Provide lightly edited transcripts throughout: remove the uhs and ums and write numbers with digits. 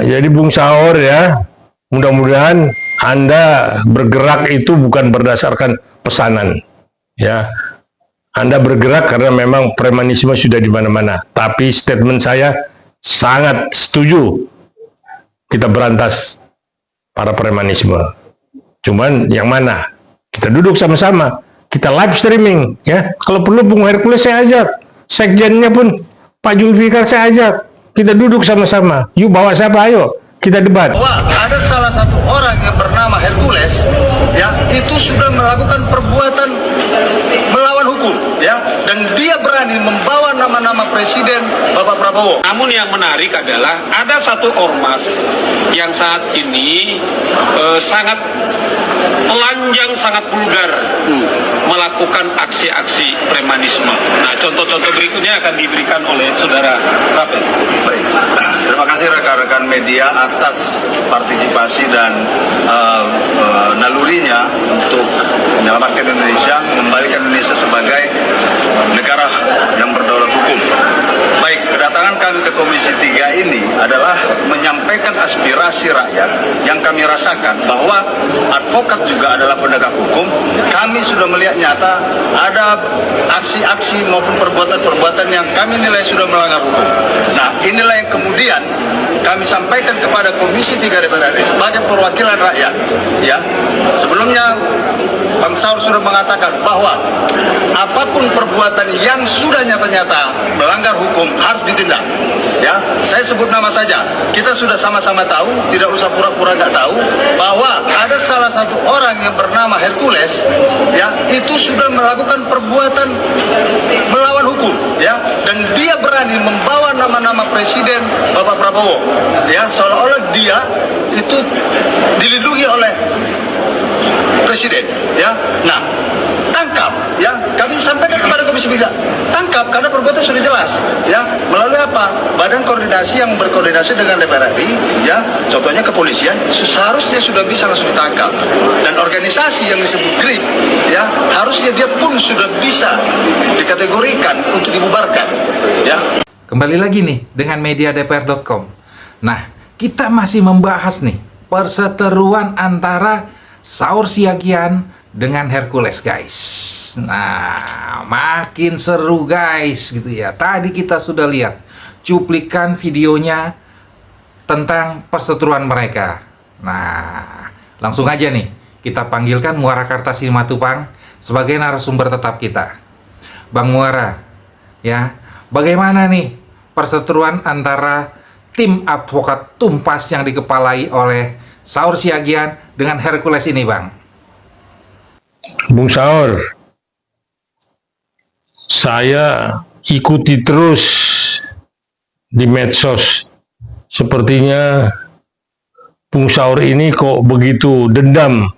Jadi Bung Saur ya, mudah-mudahan Anda bergerak itu bukan berdasarkan pesanan, ya. Anda bergerak karena memang premanisme sudah di mana-mana. Tapi statement saya sangat setuju kita berantas para premanisme. Cuman yang mana? Kita duduk sama-sama, kita live streaming, ya. Kalau perlu Bung Hercules saya ajak, sekjennya pun Pak Julfikar saya ajak. Kita duduk sama-sama. Yuk bawa siapa? Ayo kita debat. Wah, ada salah satu orang yang bernama Hercules, ya, itu sudah melakukan perbuatan melawan hukum, ya, dan dia berani membawa nama-nama Presiden Bapak Prabowo. Namun yang menarik adalah ada satu ormas yang saat ini sangat telanjang, sangat vulgar melakukan aksi-aksi premanisme. Nah, contoh-contoh berikutnya akan diberikan oleh saudara Rafael. Baik, terima kasih rekan-rekan media atas partisipasi dan nalurinya untuk menyelamatkan Indonesia, membalikan Indonesia sebagai negara yang berdaulat hukum. Baik, kedatangan kami ke Komisi 3 ini adalah menyampaikan aspirasi rakyat yang kami rasakan bahwa advokat juga adalah penegak hukum. Kami sudah melihat nyata ada aksi-aksi maupun perbuatan-perbuatan yang kami nilai sudah melanggar hukum. Nah, inilah yang kemudian kami sampaikan kepada Komisi 3 DPR RI sebagai perwakilan rakyat. Ya, sebelumnya Bang Saur sudah mengatakan bahwa apapun perbuatan yang sudah nyata-nyata melanggar hukum harus ditindak. Ya, saya sebut nama saja. Kita sudah sama-sama tahu, tidak usah pura-pura nggak tahu, bahwa ada salah satu orang yang bernama Hercules, ya, itu sudah melakukan perbuatan melawan hukum, ya, dan dia berani membawa nama-nama Presiden Bapak Prabowo, ya, seolah-olah dia itu dilindungi oleh Presiden, ya. Nah, tangkap, ya. Kami sampaikan kepada Komisi 3, tangkap karena perbuatan sudah jelas, ya. Melalui apa? Badan koordinasi yang berkoordinasi dengan DPR RI, ya. Contohnya kepolisian, seharusnya sudah bisa langsung ditangkap. Dan organisasi yang disebut GRIP, ya, harusnya dia pun sudah bisa dikategorikan untuk dibubarkan, ya. Kembali lagi nih dengan mediadpr.com. Nah, kita masih membahas nih perseteruan antara Saur Siagian dengan Hercules, guys. Nah, makin seru, guys, gitu ya. Tadi kita sudah lihat cuplikan videonya tentang perseteruan mereka. Nah, langsung aja nih kita panggilkan Muara Kartasi Matupang sebagai narasumber tetap kita. Bang Muara, ya, bagaimana nih perseteruan antara tim advokat Tumpas yang dikepalai oleh Saur Siagian dengan Hercules ini, Bang? Bung Saur, saya ikuti terus di medsos. Sepertinya Bung Saur ini kok begitu dendam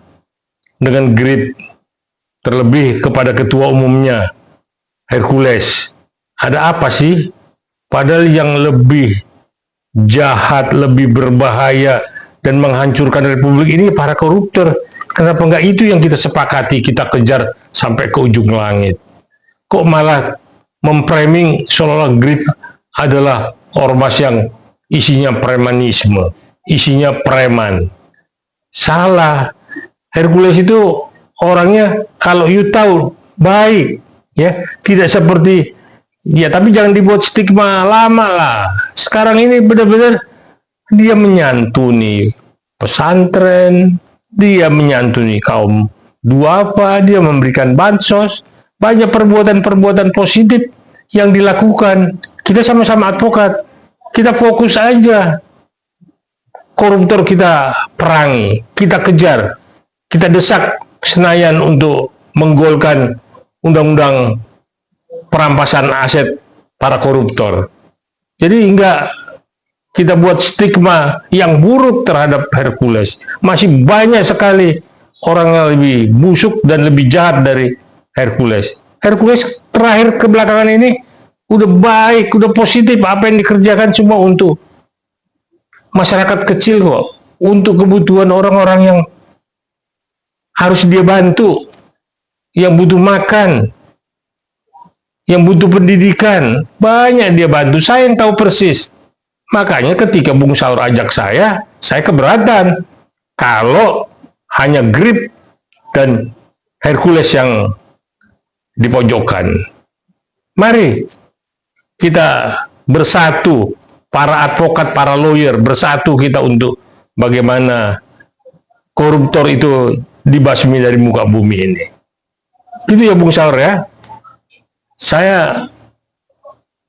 dengan GRIP, terlebih kepada ketua umumnya Hercules. Ada apa sih? Padahal yang lebih jahat, lebih berbahaya dan menghancurkan republik ini para koruptor. Kenapa enggak itu yang kita sepakati, kita kejar sampai ke ujung langit? Kok malah memframing seolah-olah GRIP adalah ormas yang isinya premanisme, isinya preman. Salah. Hercules itu orangnya, kalau you tahu, baik, ya, tidak seperti, ya, tapi jangan dibuat stigma lama lah. Sekarang ini benar-benar dia menyantuni pesantren, dia menyantuni kaum duafa, dia memberikan bansos, banyak perbuatan-perbuatan positif yang dilakukan. Kita sama-sama advokat, kita fokus aja. Koruptor kita perangi, kita kejar, kita desak Senayan untuk menggolkan undang-undang perampasan aset para koruptor. Jadi enggak kita buat stigma yang buruk terhadap Hercules. Masih banyak sekali orang yang lebih busuk dan lebih jahat dari Hercules. Hercules terakhir kebelakangan ini udah baik, udah positif. Apa yang dikerjakan cuma untuk masyarakat kecil kok, untuk kebutuhan orang-orang yang harus dia bantu, yang butuh makan, yang butuh pendidikan. Banyak dia bantu. Saya yang tahu persis. Makanya ketika Bung Saur ajak saya keberatan. Kalau hanya Grip dan Hercules yang dipojokkan. Mari kita bersatu, para advokat, para lawyer, bersatu kita untuk bagaimana koruptor itu dibasmi dari muka bumi ini. Itu ya Bung Saur ya. Saya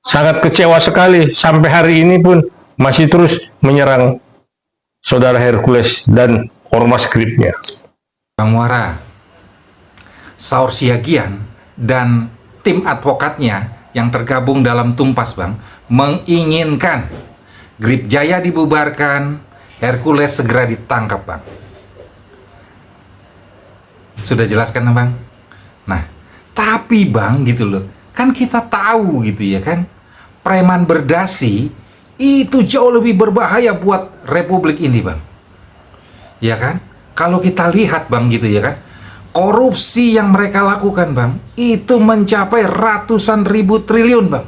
sangat kecewa sekali sampai hari ini pun masih terus menyerang saudara Hercules dan ormas Gripnya. Bang Muara, Saur Siagian dan tim advokatnya yang tergabung dalam Tumpas Bang menginginkan Grip Jaya dibubarkan, Hercules segera ditangkap Bang. Sudah jelaskan Bang? Nah, tapi Bang gitu loh, kan kita tahu gitu ya kan, preman berdasi itu jauh lebih berbahaya buat republik ini Bang. Ya kan? Kalau kita lihat Bang gitu ya kan, korupsi yang mereka lakukan Bang, itu mencapai ratusan ribu triliun Bang.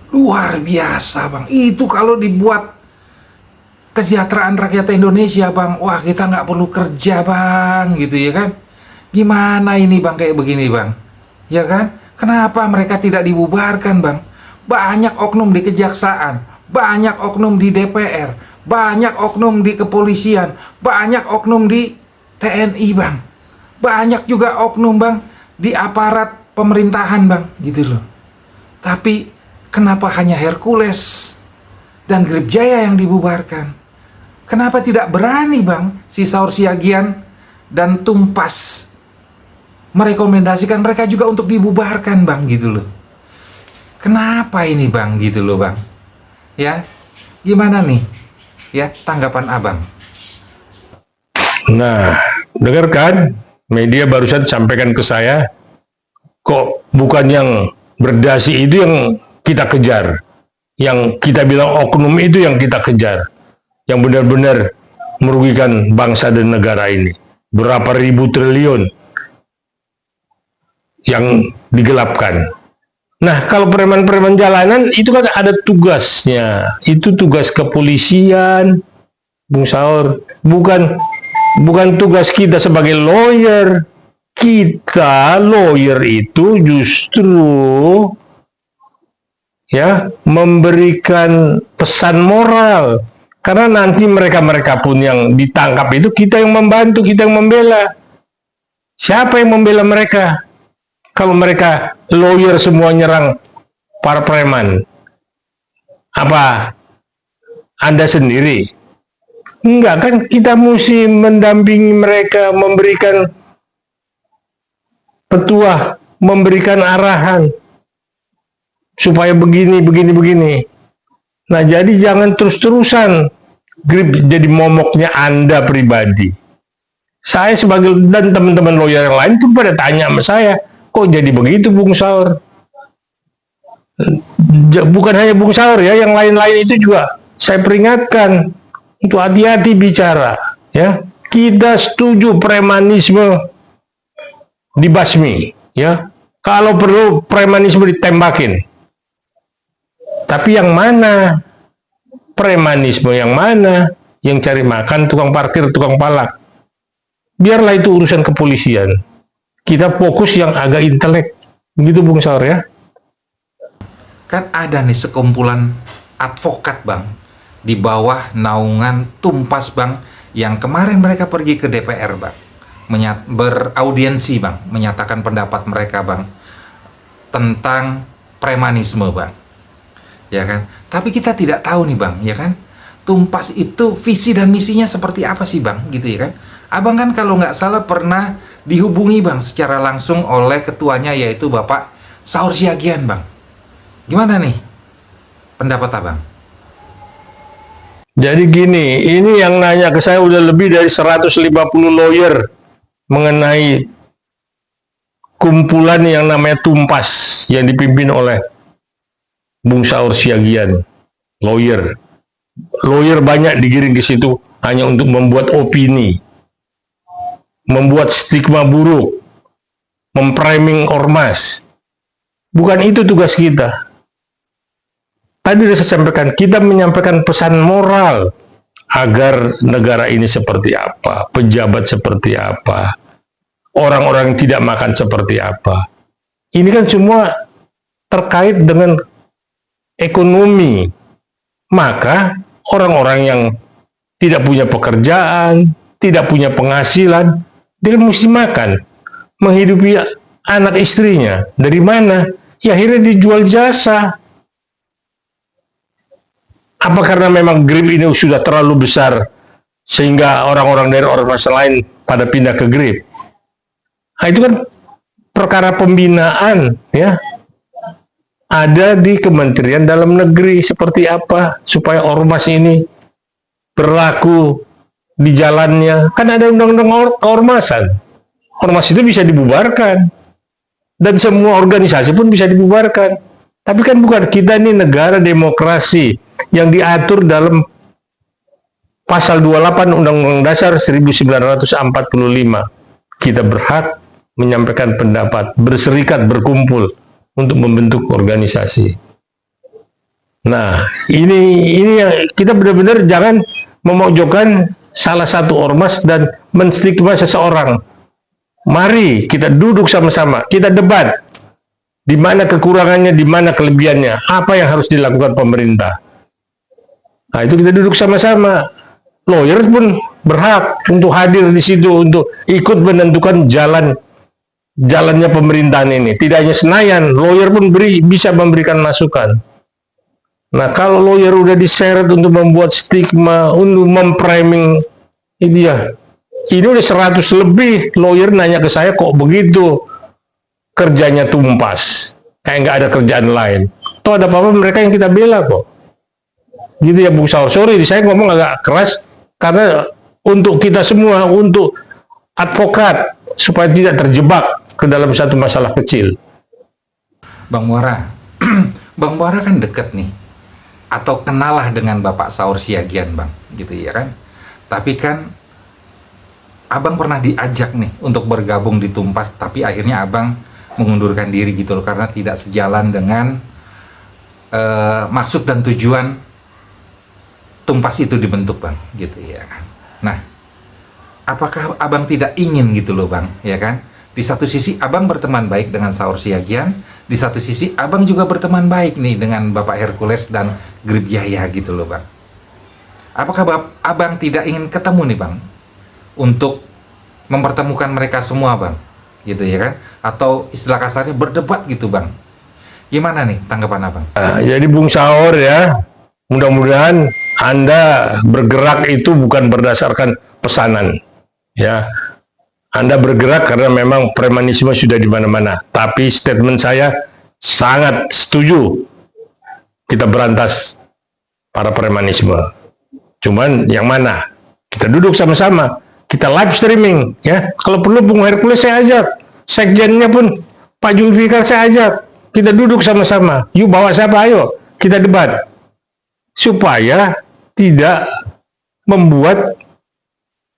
Luar biasa Bang. Itu kalau dibuat kesejahteraan rakyat Indonesia Bang, wah kita nggak perlu kerja Bang, gitu ya kan. Gimana ini Bang kayak begini Bang? Ya kan? Kenapa mereka tidak dibubarkan Bang? Banyak oknum di kejaksaan, banyak oknum di DPR, banyak oknum di kepolisian, banyak oknum di TNI Bang. Banyak juga oknum Bang di aparat pemerintahan Bang, gitu loh. Tapi kenapa hanya Hercules dan Grip Jaya yang dibubarkan? Kenapa tidak berani Bang si Saur Siagian dan Tumpas merekomendasikan mereka juga untuk dibubarkan Bang, gitu loh. Kenapa ini Bang, gitu loh Bang? Ya, gimana nih? Ya, tanggapan Abang. Nah, dengarkan, media barusan sampaikan ke saya, kok bukan yang berdasi itu yang kita kejar, yang kita bilang oknum itu yang kita kejar, yang benar-benar merugikan bangsa dan negara ini. Berapa ribu triliun yang digelapkan. Nah, kalau preman-preman jalanan itu kan ada tugasnya. Itu tugas kepolisian, Bung Saur. Bukan tugas kita sebagai lawyer. Kita lawyer itu justru ya memberikan pesan moral. Karena nanti mereka-mereka pun yang ditangkap itu kita yang membantu, kita yang membela. Siapa yang membela mereka? Kalau mereka lawyer semua nyerang para preman, apa Anda sendiri? Enggak kan, kita mesti mendampingi mereka, memberikan petuah, memberikan arahan supaya begini. Nah, jadi jangan terus-terusan Grip jadi momoknya Anda pribadi. Saya sebagai dan teman-teman lawyer yang lain tuh pada tanya sama saya, kok jadi begitu Bung Saur? Bukan hanya Bung Saur ya, yang lain-lain itu juga saya peringatkan untuk hati-hati bicara. Ya, kita setuju premanisme dibasmi. Ya, kalau perlu premanisme ditembakin. Tapi yang mana? Premanisme yang mana? Yang cari makan tukang parkir, tukang palak. Biarlah itu urusan kepolisian. Kita fokus yang agak intelek. Begitu Bung Saur ya. Kan ada nih sekumpulan advokat Bang di bawah naungan Tumpas Bang, yang kemarin mereka pergi ke DPR Bang, beraudiensi Bang, menyatakan pendapat mereka Bang tentang premanisme Bang. Ya kan? Tapi kita tidak tahu nih Bang, ya kan? Tumpas itu visi dan misinya seperti apa sih Bang, gitu ya kan? Abang kan kalau nggak salah pernah dihubungi Bang secara langsung oleh ketuanya, yaitu Bapak Saur Siagian Bang. Gimana nih pendapat Abang? Jadi gini, ini yang nanya ke saya udah lebih dari 150 lawyer mengenai kumpulan yang namanya Tumpas yang dipimpin oleh Bung Saur Siagian, lawyer. Lawyer banyak digiring ke situ hanya untuk membuat opini, membuat stigma buruk, mempriming ormas. Bukan itu tugas kita. tadi sudah saya sampaikan, kita menyampaikan pesan moral agar negara ini seperti apa, pejabat seperti apa, orang-orang yang tidak makan seperti apa. Ini kan semua terkait dengan ekonomi. Maka orang-orang yang tidak punya pekerjaan, tidak punya penghasilan, dia mesti makan, menghidupi anak istrinya. Dari mana? Ya akhirnya dijual jasa. Apa karena memang Grip ini sudah terlalu besar sehingga orang-orang dari ormas lain pada pindah ke Grip? Nah, itu kan perkara pembinaan, ya. Ada di Kementerian Dalam Negeri seperti apa supaya ormas ini berlaku di jalannya. Kan ada undang-undang keormasan. Ormas itu bisa dibubarkan. Dan semua organisasi pun bisa dibubarkan. Tapi kan bukan, kita ini negara demokrasi yang diatur dalam pasal 28 Undang-Undang Dasar 1945. Kita berhak menyampaikan pendapat, berserikat, berkumpul untuk membentuk organisasi. Nah, ini yang kita benar-benar jangan memojokkan salah satu ormas dan menstigma seseorang. Mari kita duduk sama-sama, kita debat. Di mana kekurangannya, di mana kelebihannya, apa yang harus dilakukan pemerintah. Nah, itu kita duduk sama-sama. Lawyer pun berhak untuk hadir di situ, untuk ikut menentukan jalannya pemerintahan ini. Tidak hanya Senayan, lawyer pun bisa memberikan masukan. Nah, kalau lawyer udah diseret untuk membuat stigma, untuk mempriming, ini ya. Ini udah 100 lebih lawyer nanya ke saya, kok begitu kerjanya tumpas, kayak nggak ada kerjaan lain. Toh ada apa-apa mereka yang kita bela kok. Gitu ya Bung Saur. Sorry, saya ngomong agak keras, karena untuk kita semua, untuk advokat, supaya tidak terjebak ke dalam satu masalah kecil. Bang Muara, Bang Muara kan deket nih, atau kenalah dengan Bapak Saur Siagian, Bang, gitu ya kan. Tapi kan Abang pernah diajak nih untuk bergabung di Tumpas, tapi akhirnya Abang mengundurkan diri gitu loh, karena tidak sejalan dengan maksud dan tujuan Tumpas itu dibentuk, Bang, gitu ya kan. Nah, apakah Abang tidak ingin gitu loh, Bang, ya kan? Di satu sisi Abang berteman baik dengan Saur Siagian, di satu sisi Abang juga berteman baik nih dengan Bapak Hercules dan Grip Yahya gitu loh, Bang. Apakah Abang tidak ingin ketemu nih, Bang, untuk mempertemukan mereka semua, Bang, gitu ya kan? Atau istilah kasarnya berdebat gitu, Bang. Gimana nih tanggapan Abang? Nah, jadi Bung Saur ya, mudah-mudahan Anda bergerak itu bukan berdasarkan pesanan, ya. Anda bergerak karena memang premanisme sudah di mana-mana. Tapi statement saya sangat setuju kita berantas para premanisme. Cuman yang mana? Kita duduk sama-sama, kita live streaming, ya. Kalau perlu Bung Hercules saya ajak, sekjennya pun Pak Julfikar saya ajak. Kita duduk sama-sama. Yuk bawa siapa? Ayo kita debat. Supaya tidak membuat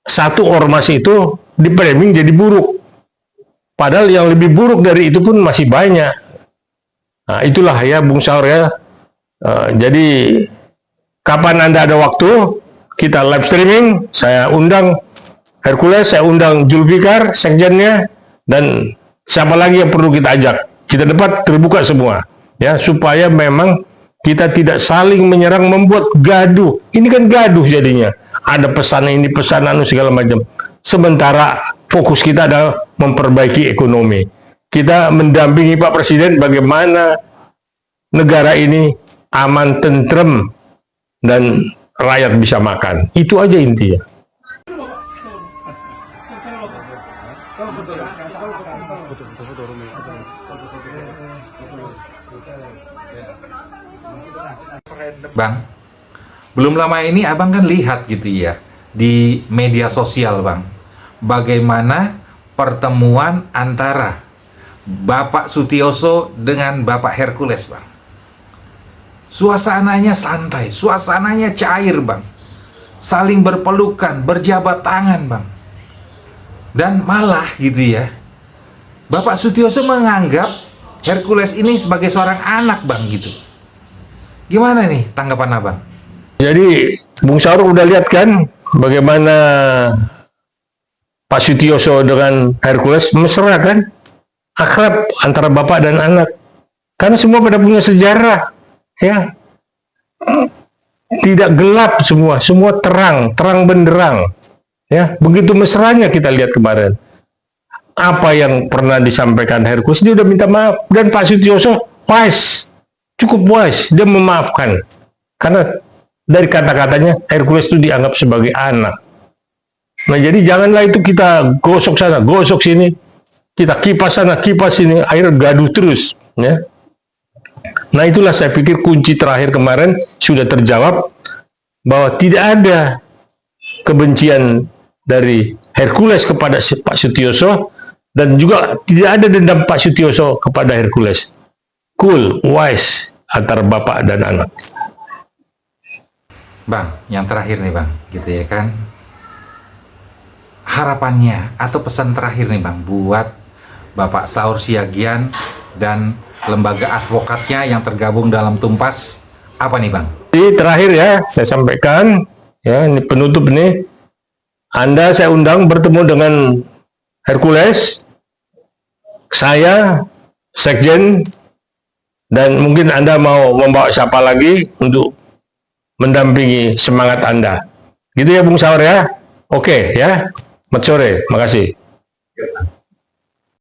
satu ormas itu di-framing jadi buruk. Padahal yang lebih buruk dari itu pun masih banyak. Nah, itulah ya Bung Saur ya. Jadi kapan Anda ada waktu, kita live streaming, saya undang Hercules, saya undang Julfikar, sekjennya, dan siapa lagi yang perlu kita ajak. Kita debat terbuka semua, ya, supaya memang kita tidak saling menyerang, membuat gaduh. Ini kan gaduh jadinya. Ada pesan ini, pesan anu segala macam. Sementara fokus kita adalah memperbaiki ekonomi. Kita mendampingi Pak Presiden bagaimana negara ini aman, tentrem, dan rakyat bisa makan. Itu aja intinya. Bang, belum lama ini Abang kan lihat gitu ya di media sosial, Bang, bagaimana pertemuan antara Bapak Sutioso dengan Bapak Hercules, Bang. Suasananya santai, suasananya cair, Bang. Saling berpelukan, berjabat tangan, Bang. Dan malah gitu ya, Bapak Sutioso menganggap Hercules ini sebagai seorang anak, Bang, gitu. Gimana nih tanggapan abang? Jadi Bung Saur udah lihat kan bagaimana Pak Sutioso dengan Hercules mesra kan, akrab antara bapak dan anak. Karena semua pada punya sejarah, ya. Tidak gelap semua, semua terang, terang benderang. Ya, begitu mesranya kita lihat kemarin. Apa yang pernah disampaikan Hercules, dia udah minta maaf. Dan Pak Sutioso wise, cukup wise, dia memaafkan. Karena dari kata-katanya Hercules itu dianggap sebagai anak. Nah, jadi janganlah itu kita gosok sana, gosok sini, kita kipas sana, kipas sini, akhirnya gaduh terus. Ya. Nah, itulah saya pikir kunci terakhir kemarin sudah terjawab bahwa tidak ada kebencian dari Hercules kepada Pak Sutioso dan juga tidak ada dendam Pak Sutioso kepada Hercules. Cool, wise antara bapak dan anak. Bang, yang terakhir nih bang, gitu ya kan. Harapannya atau pesan terakhir nih bang buat Bapak Saur Siagian dan lembaga advokatnya yang tergabung dalam Tumpas, apa nih bang? Jadi terakhir ya, saya sampaikan, ya ini penutup nih. Anda saya undang bertemu dengan Hercules, saya, Sekjen, dan mungkin Anda mau membawa siapa lagi untuk mendampingi semangat Anda. Gitu ya Bung Saur ya? Oke ya, selamat sore, makasih.